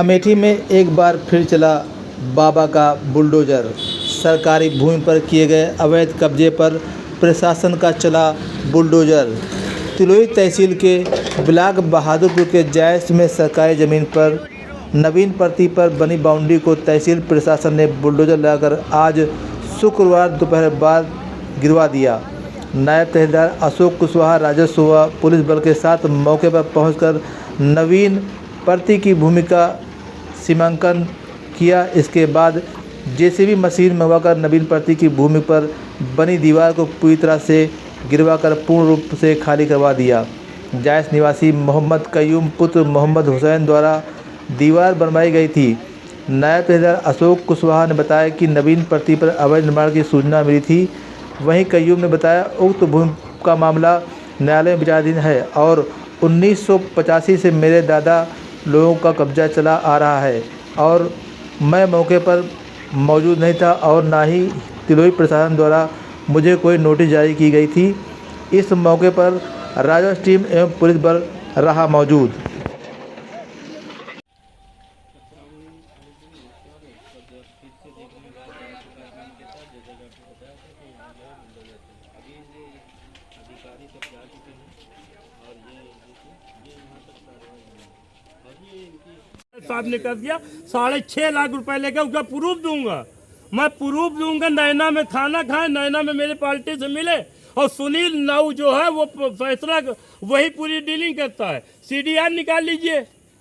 अमेठी में एक बार फिर चला बाबा का बुलडोजर। सरकारी भूमि पर किए गए अवैध कब्जे पर प्रशासन का चला बुलडोजर। तिलोई तहसील के ब्लॉक बहादुरपुर के जायस में सरकारी ज़मीन पर नवीन परती पर बनी बाउंड्री को तहसील प्रशासन ने बुलडोजर लगाकर आज शुक्रवार दोपहर बाद गिरवा दिया। नायब तहसीलदार अशोक कुशवाहा राजस्व व पुलिस बल के साथ मौके पर पहुंचकर नवीन परती की भूमि का सीमांकन किया। इसके बाद जेसीबी मशीन मंगवाकर नवीन परती की भूमि पर बनी दीवार को पूरी तरह से गिरवाकर पूर्ण रूप से खाली करवा दिया। जायस निवासी मोहम्मद कयूम पुत्र मोहम्मद हुसैन द्वारा दीवार बनवाई गई थी। नायब तहसीलदार अशोक कुशवाहा ने बताया कि नवीन परती पर अवैध निर्माण की सूचना मिली थी। वहीं कयूम ने बताया उक्त भूमि का मामला न्यायालय में विचाराधीन है और 1985 से मेरे दादा लोगों का कब्जा चला आ रहा है और मैं मौके पर मौजूद नहीं था और ना ही तिलोई प्रशासन द्वारा मुझे कोई नोटिस जारी की गई थी। इस मौके पर राजस्व टीम एवं पुलिस बल रहा मौजूद। साहब ने कर दिया 6.5 लाख रुपए लेकर उसका प्रूफ दूंगा। मैं प्रूफ दूंगा। नैना में खाना खाए, नैना में मेरे पार्टी से मिले और सुनील नाऊ जो है वो फैसला वही पूरी डीलिंग करता है। सीडीआर निकाल लीजिए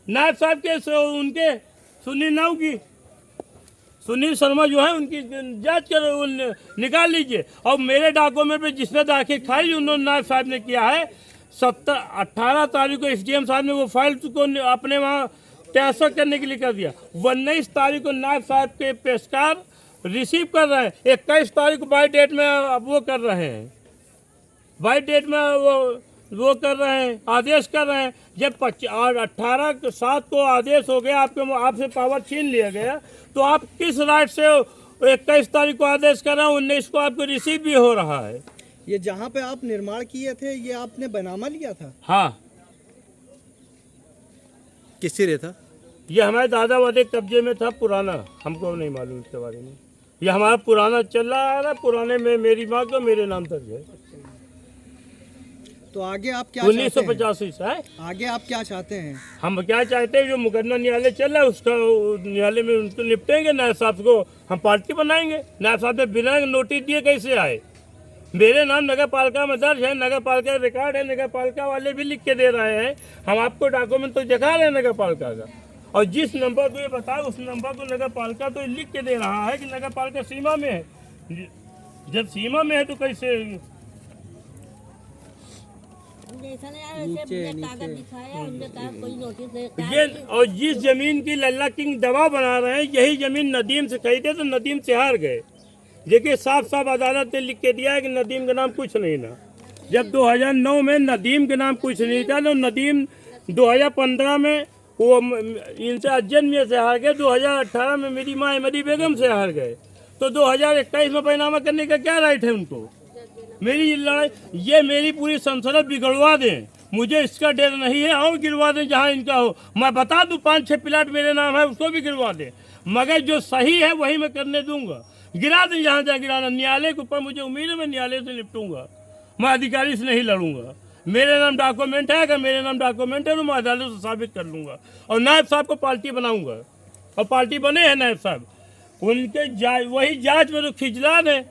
नायब साहब के उनके सुनील नाऊ की, सुनील शर्मा जो है उनकी जांच कर निकाल लीजिए। और मेरे डॉक्यूमेंट पे जिसने दाखिल खाई उन्होंने नायब साहब ने किया है 18 तारीख को एसडीएम साहब ने वो फाइल को अपने वहाँ ट्रांसफर करने के लिए कर दिया। 19 तारीख को नायब साहब के पेशकार रिसीव कर रहे हैं। 21 तारीख को बाई डेट में अब वो कर रहे हैं, बाई डेट में वो कर रहे हैं, आदेश कर रहे हैं। जब 18/7 को आदेश हो गया, आपसे पावर छीन लिया गया, तो आप किस राइट से 21 तारीख को आदेश कर रहे हैं, 19 को आपको रिसीव भी हो रहा है। ये जहाँ पे आप निर्माण किए थे ये आपने बनामा लिया था? हाँ। किस सिरे था? ये हमारे दादा वाले कब्जे में था पुराना, हमको नहीं मालूम इसके बारे में। ये हमारा पुराना चल रहा है, पुराने में मेरी माँ को मेरे नाम तक है। तो आगे आप क्या 1985 से है। आगे आप क्या चाहते हैं? हम क्या चाहते हैं, जो मुकदमा न्यायालय चल रहा है उसका न्यायालय में उनको निपटेंगे। नायब साहब को हम पार्टी बनाएंगे। नायब साहब ने बिना नोटिस दिए कैसे आए? मेरे नाम नगर पालिका में दर्ज है, नगर पालिका रिकॉर्ड है, नगर पालिका वाले भी लिख के दे रहे हैं। हम आपको डॉक्यूमेंट तो दिखा रहे हैं नगर पालिका का, और जिस नंबर को ये बताया उस नंबर को नगर पालिका तो लिख के दे रहा है कि नगर पालिका सीमा में है। जब सीमा में है तो कैसे? ये और जिस जमीन की लल्ला किंग दबाव बना रहे हैं, यही जमीन नदीम से खरीदे तो नदीम से हार गए। देखिए साफ साफ अदालत ने लिख के दिया है कि नदीम का नाम कुछ नहीं था। जब 2009 में नदीम के नाम कुछ नहीं था, तो नदीम 2015 में वो इनसे अज्जन में से हार गए, 2018 में मेरी माँ अहमदी बेगम से हार गए, तो 2021 में पैनामा करने का क्या राइट है उनको? मेरी लड़ाई, ये मेरी पूरी संसद बिगड़वा दें, मुझे इसका डर नहीं है, और गिरवा दें जहाँ इनका हो। मैं बता दूं 5-6 प्लाट मेरे नाम है, उसको भी गिरवा दें, मगर जो सही है वही मैं करने दूंगा। गिरा दें जहाँ जहाँ गिराना। न्यायालय के ऊपर मुझे उम्मीद है, मैं न्यायालय से निपटूंगा, मैं अधिकारी से नहीं लड़ूंगा। मेरे नाम डॉक्यूमेंट है, अगर मेरे नाम डॉक्यूमेंट है तो मैं अदालत से साबित कर लूँगा। और नायब साहब को पार्टी बनाऊँगा, और पार्टी बने हैं नायब साहब, उनके वही जांच में तो खिंचला दें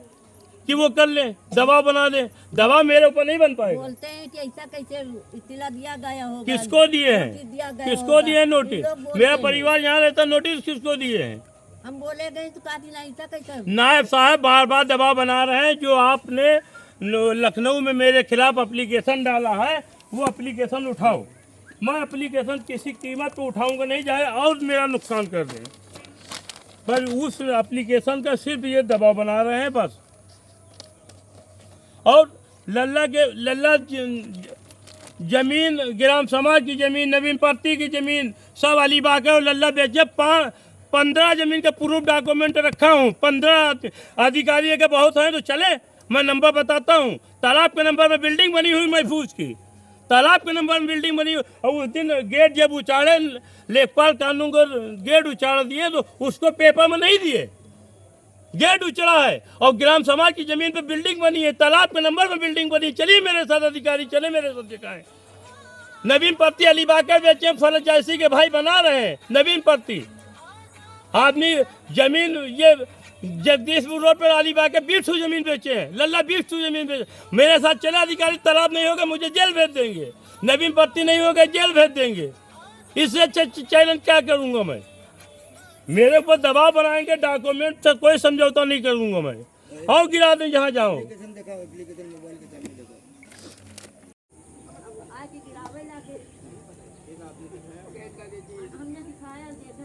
कि वो कर ले, दबाव बना दे। दबाव मेरे ऊपर नहीं बन पाएगा। बोलते हैं कि ऐसा कैसे इत्तला दिया गया होगा? किसको दिए हैं? किसको दिए हैं नोटिस? मेरा परिवार यहाँ रहता, नोटिस किसको दिए हैं? हम बोले गए तो काफी नहीं था कैसे? नायब साहब बार बार दबाव बना रहे हैं। जो आपने लखनऊ में मेरे खिलाफ एप्लीकेशन डाला है वो एप्लीकेशन उठाओ। मैं एप्लीकेशन किसी कीमत पे उठाऊंगा नहीं, चाहे और मेरा नुकसान कर दें, पर उस एप्लीकेशन का सिर्फ ये दबाव बना रहे हैं बस। और लल्ला जमीन, ग्राम समाज की जमीन, नवीन परती की जमीन सब अलीबाग और लल्ला बेचे। 15 जमीन का प्रूफ डॉक्यूमेंट रखा हूँ। 15 अधिकारी के बहुत हैं तो चले, मैं नंबर बताता हूँ। तालाब के नंबर में बिल्डिंग बनी हुई महफूज की, तालाब के नंबर में बिल्डिंग बनी। और उस दिन गेट जब उचाड़े, लेखपाल कानून को गेट उचाड़ दिए तो उसको पेपर में नहीं दिए। गेट उचड़ा है और ग्राम समाज की जमीन पे बिल्डिंग बनी है, तालाब के नंबर में बिल्डिंग बनी। चलिए मेरे साथ अधिकारी, चले मेरे साथ दिखाएं। नवीन पत्ती अलीबाग बेचे फर्ज जैसी के भाई बना रहे हैं। नवीन पत्ती आदमी जमीन ये जगदीशपुर रोड पर अलीबाग के 20 जमीन बेचे हैं। लल्ला 20 जमीन बेचे। मेरे साथ चले अधिकारी, तालाब नहीं होगा मुझे जेल भेज देंगे, नवीन पत्ती नहीं होगा जेल भेज देंगे। इससे अच्छा चैलेंज क्या करूंगा मैं? मेरे ऊपर दबाव बनाएंगे, डॉक्यूमेंट से कोई समझौता नहीं करूंगा मैं। और गिरा दें जहाँ जाऊँ। हमने दिखाया, देखा